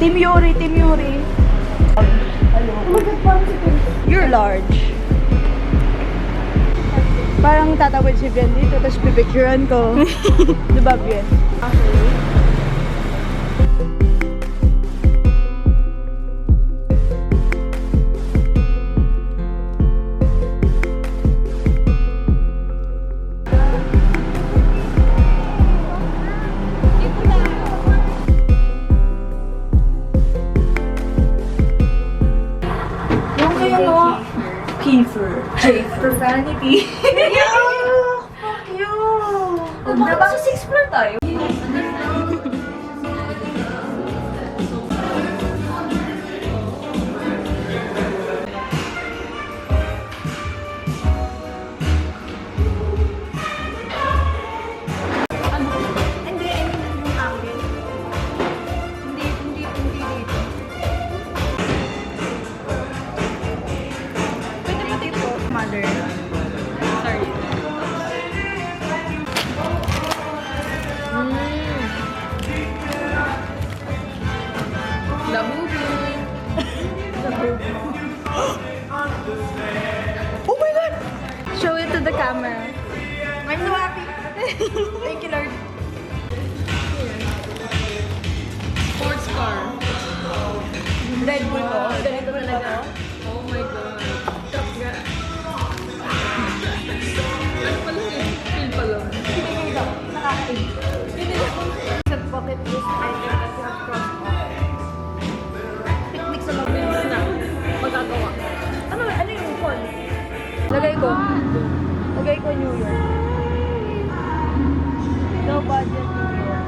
Team Yuri, Team Yuri. Hello. You're large. Parang tatawid si Bien dito, tapos pipicturean ko. Diba, Bien? Yung kayo mo, Kiefer. Profanity. Yeah! Fuck you! Diba sa 6th floor tayo? Mother. Sorry. Labubu. Oh my God! Show it to the camera. I'm so happy. Thank you, Lord. Sports car. Red Bull ko. Ganito talaga. Oh my God. Truck nga. Ano pala yun? Feel pa lang. Hindi daw. Nakakain. Hindi daw. Sa bucket list item that you have crossed off. Picnic sa mga na magagawa. Ano yung phone? Lagay ko. Lagay ko New York. No budget New York.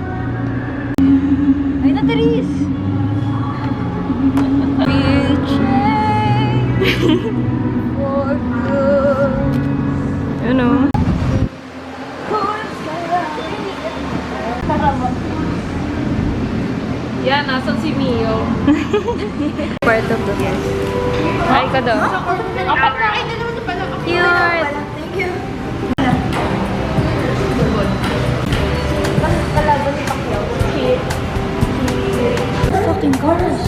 Ay, nataris! For good. You know. Yan, nasan si Mio? Part of the yes. Ay ka daw. Apat na. Ay, naman na pala. Cute. Thank you. Talaga ni Pacquiao. Cute. Fucking cars.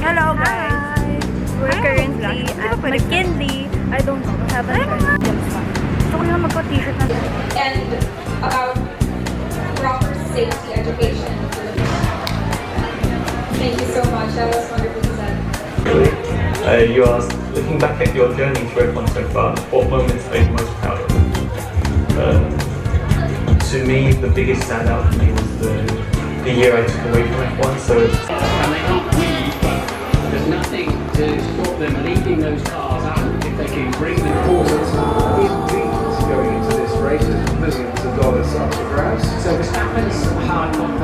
Hello guys! We're currently at McKinley. I don't know. Haven't heard. Gusto ko lang magpa-t-shirt na. And about proper safety education. Thank you so much. That was wonderful to say. You asked, looking back at your journey through F1 so far, what moments are you most proud of? To me, the biggest standout for me was the year I took away from F1. So And they can't win, but there's nothing to stop them leading those cars out if they can bring them forward. Going into this race, there's millions of dollars up for grabs. So Verstappen's hard knocked